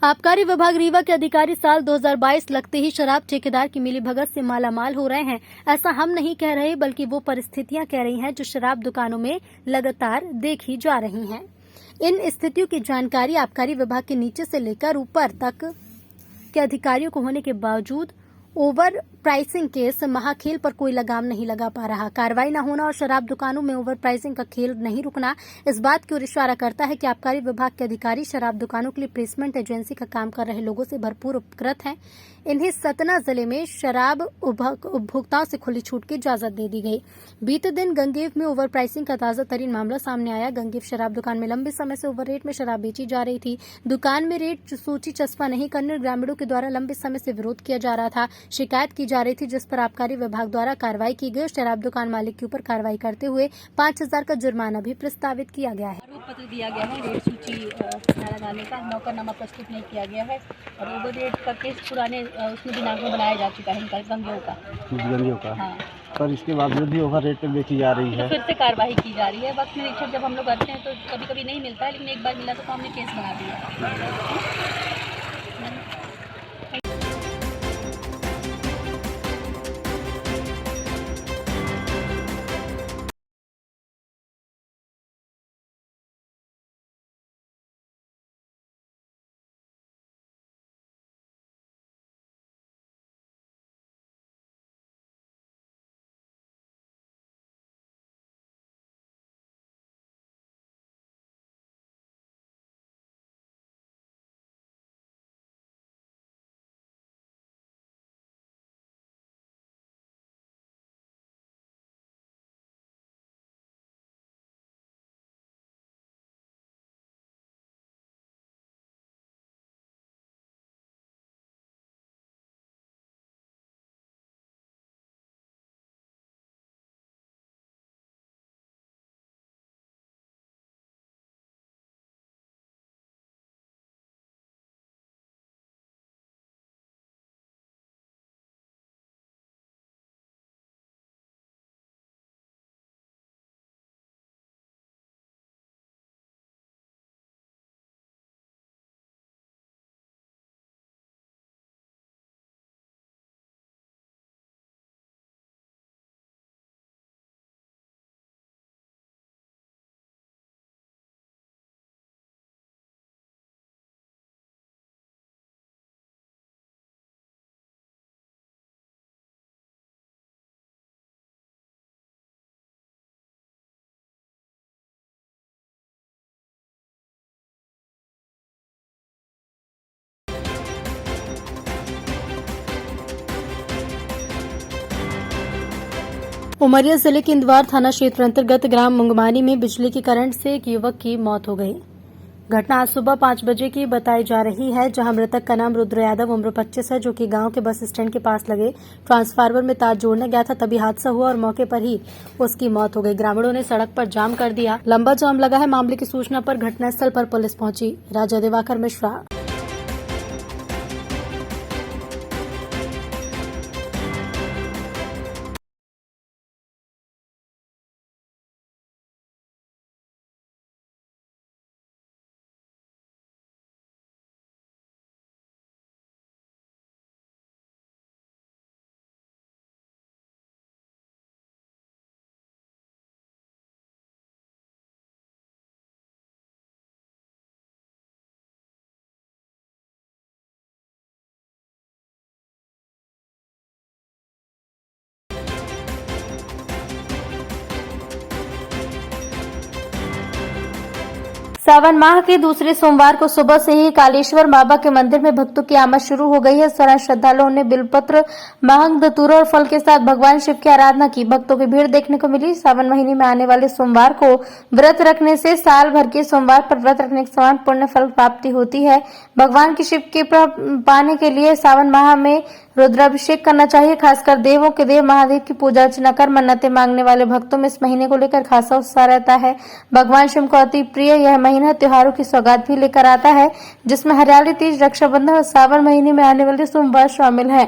आबकारी विभाग रीवा के अधिकारी साल 2022 लगते ही शराब ठेकेदार की मिलीभगत से मालामाल हो रहे हैं। ऐसा हम नहीं कह रहे, बल्कि वो परिस्थितियां कह रही हैं जो शराब दुकानों में लगातार देखी जा रही हैं। इन स्थितियों की जानकारी आबकारी विभाग के नीचे से लेकर ऊपर तक के अधिकारियों को होने के बावजूद ओवर प्राइसिंग के इस महाखेल पर कोई लगाम नहीं लगा पा रहा। कार्रवाई न होना और शराब दुकानों में ओवर प्राइसिंग का खेल नहीं रुकना इस बात की ओर इशारा करता है कि आबकारी विभाग के अधिकारी शराब दुकानों के लिए प्लेसमेंट एजेंसी का काम कर रहे लोगों से भरपूर उपकृत हैं। इन्हें सतना जिले में शराब उपभोक्ताओं से खुली छूट की इजाजत दे दी गई। बीते दिन गंगेव में ओवर प्राइसिंग का ताजा तरीन मामला सामने आया। गंगेव शराब दुकान में लंबे समय से ओवर रेट में शराब बेची जा रही थी। दुकान में रेट सूची चस्पा नहीं करने ग्रामीणों के द्वारा लंबे समय से विरोध किया जा रहा था। शिकायत की जा रही थी, जिस पर आबकारी विभाग द्वारा कार्रवाई की गई। शराब दुकान मालिक के ऊपर कार्रवाई करते हुए 5,000 का जुर्माना भी प्रस्तावित किया गया है। आरोप पत्र दिया गया है, रेट सूची न लगाने का नौकरनामा प्रस्तुत नहीं किया गया है और ओवर रेट का केस पुराने उसमें दिनांक में बनाया जा चुका है इनका गंगेव का। हाँ, पर इसके बावजूद भी ओवर रेट पे बेची जा रही है। तो फिर से कार्रवाई की जा रही है। वक्त निरीक्षण जब हम लोग करते हैं तो कभी कभी नहीं मिलता है, लेकिन एक बार मिला तो हमने केस बना दिया। उमरिया जिले के इंदवार थाना क्षेत्र अंतर्गत ग्राम मुंगमानी में बिजली की करंट से एक युवक की मौत हो गई। घटना आज सुबह 5 बजे की बताई जा रही है, जहां मृतक का नाम रुद्र यादव उम्र 25 है, जो कि गांव के बस स्टैंड के पास लगे ट्रांसफार्मर में तार जोड़ने गया था। तभी हादसा हुआ और मौके पर ही उसकी मौत हो गई। ग्रामीणों ने सड़क पर जाम कर दिया। लंबा जाम लगा है। मामले की सूचना पर घटनास्थल पर पुलिस पहुंची। राजा दिवाकर मिश्रा। सावन माह के दूसरे सोमवार को सुबह से ही कालेश्वर बाबा के मंदिर में भक्तों की आमद शुरू हो गई है। इस दौरान श्रद्धालुओं ने बिलपत्र, महंग, धतूरा और फल के साथ भगवान शिव की आराधना की। भक्तों की भीड़ देखने को मिली। सावन महीने में आने वाले सोमवार को व्रत रखने से साल भर के सोमवार पर व्रत रखने के समान पुण्य फल प्राप्ति होती है। भगवान की शिव की पाने के लिए सावन माह में रुद्राभिषेक करना चाहिए। खासकर देवों के देव महादेव की पूजा अर्चना कर मन्नतें मांगने वाले भक्तों में इस महीने को लेकर खासा उत्साह रहता है। भगवान शिव को अति प्रिय यह महीना त्योहारों की सौगात भी लेकर आता है, जिसमें हरियाली तीज, रक्षाबंधन और सावन महीने में आने वाले सोमवार शामिल हैं।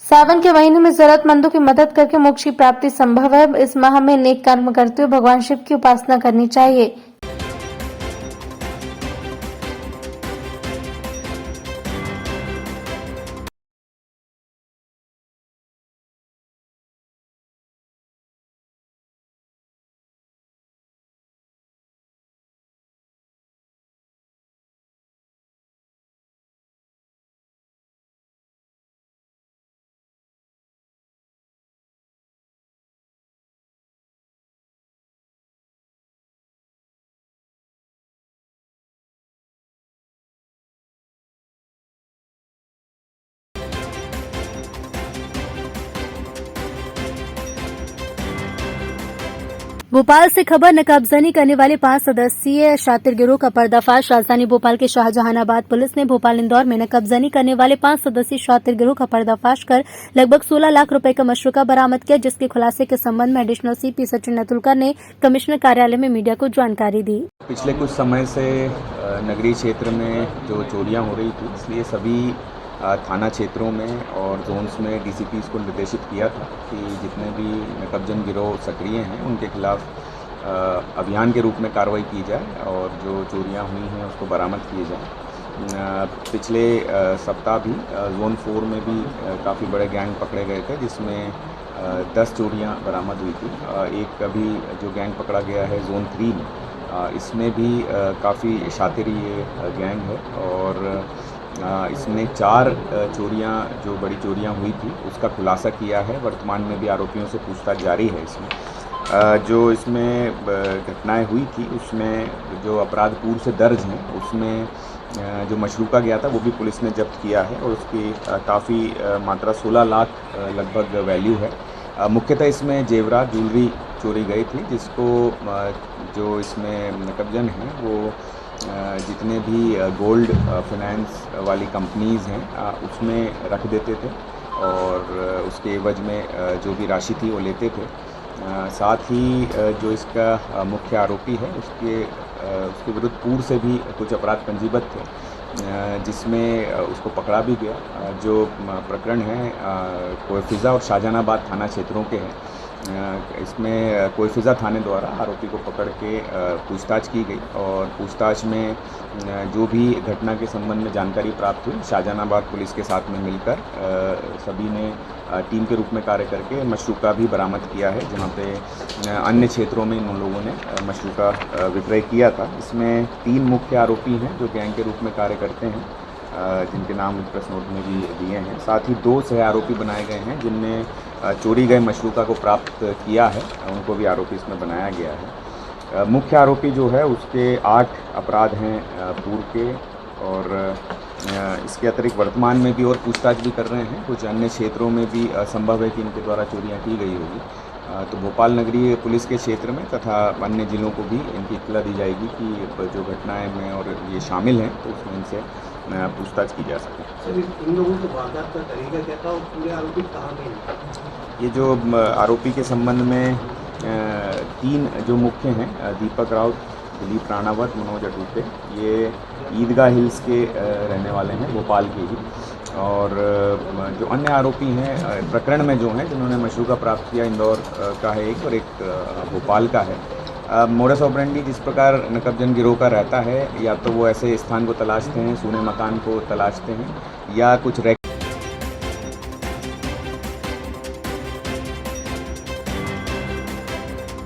सावन के महीने में जरूरतमंदों की मदद करके मोक्ष की प्राप्ति संभव है। इस माह में नेक कर्म करते हुए भगवान शिव की उपासना करनी चाहिए। भोपाल से खबर नकाबजनी करने वाले 5 सदस्यीय शातिर गिरोह का पर्दाफाश। राजधानी भोपाल के शाहजहानाबाद पुलिस ने भोपाल इंदौर में नकाबजनी करने वाले 5 सदस्यीय शातिर गिरोह का पर्दाफाश कर लगभग 16 लाख रुपए का मशरूका बरामद किया, जिसके खुलासे के संबंध में एडिशनल सीपी सचिन अतुलकर ने कमिश्नर कार्यालय में मीडिया को जानकारी दी। पिछले कुछ समय से नगरीय क्षेत्र में जो चोरियां हो रही थी, इसलिए सभी थाना क्षेत्रों में और जोन्स में डीसीपीज़ को निर्देशित किया था कि जितने भी नकबजन गिरोह सक्रिय हैं उनके खिलाफ अभियान के रूप में कार्रवाई की जाए और जो चोरियां हुई हैं उसको बरामद किए जाएं। पिछले सप्ताह भी जोन 4 में भी काफ़ी बड़े गैंग पकड़े गए थे, जिसमें 10 चोरियां बरामद हुई थी। एक अभी जो गैंग पकड़ा गया है जोन 3 में, इसमें भी काफ़ी शातिर ये गैंग है और इसने 4 चोरियां जो बड़ी चोरियां हुई थी उसका खुलासा किया है। वर्तमान में भी आरोपियों से पूछताछ जारी है। इसमें जो इसमें घटनाएं हुई थी उसमें जो अपराध पूर्व से दर्ज हैं उसमें जो मशरूका गया था वो भी पुलिस ने जब्त किया है और उसकी काफ़ी मात्रा 16 लाख लगभग वैल्यू है। मुख्यतः इसमें जेवरात ज्वेलरी चोरी गई थी, जिसको जो इसमें नकबजन हैं वो जितने भी गोल्ड फाइनेंस वाली कंपनीज़ हैं उसमें रख देते थे और उसके एवज में जो भी राशि थी वो लेते थे। साथ ही जो इसका मुख्य आरोपी है उसके विरुद्ध पूर्व से भी कुछ अपराध पंजीबद्ध थे, जिसमें उसको पकड़ा भी गया। जो प्रकरण है कोयफिज़ा और शाहजहानाबाद थाना क्षेत्रों के हैं। इसमें कोयफिज़ा थाने द्वारा आरोपी को पकड़ के पूछताछ की गई और पूछताछ में जो भी घटना के संबंध में जानकारी प्राप्त हुई, शाहजहानाबाद पुलिस के साथ में मिलकर सभी ने टीम के रूप में कार्य करके मशरूका भी बरामद किया है, जहां पे अन्य क्षेत्रों में इन लोगों ने मशरूका विक्रय किया था। इसमें 3 मुख्य आरोपी हैं जो गैंग के रूप में कार्य करते हैं, जिनके नाम प्रेस नोट में भी दिए हैं। साथ ही 2 सह आरोपी बनाए गए हैं जिनने चोरी गए मशरूका को प्राप्त किया है, उनको भी आरोपी इसमें बनाया गया है। मुख्य आरोपी जो है उसके 8 अपराध हैं पूर्व के और इसके अतिरिक्त वर्तमान में भी और पूछताछ भी कर रहे हैं। कुछ अन्य क्षेत्रों में भी संभव है कि इनके द्वारा चोरियां की गई होगी। तो भोपाल नगरीय पुलिस के क्षेत्र में तथा अन्य ज़िलों को भी इनकी इत्तला दी जाएगी कि जो घटनाएं में और ये शामिल हैं तो उसमें इनसे पूछताछ की जा सके। सर, इन लोगों को वारदात का तरीका क्या था और पूरे आरोपी कहाँ गए? ये जो आरोपी के संबंध में 3 जो मुख्य हैं, दीपक राउत, दिलीप राणावत, मनोज अटूटे, ये ईदगाह हिल्स के रहने वाले हैं, भोपाल के ही। और जो अन्य आरोपी हैं प्रकरण में जो हैं जिन्होंने मशरूका प्राप्त किया, इंदौर का है एक और एक भोपाल का है। मोडस ऑपरेंडी जिस प्रकार नकबजन गिरोह का रहता है, या तो वो ऐसे स्थान को तलाशते हैं, सूने मकान को तलाशते हैं, या कुछ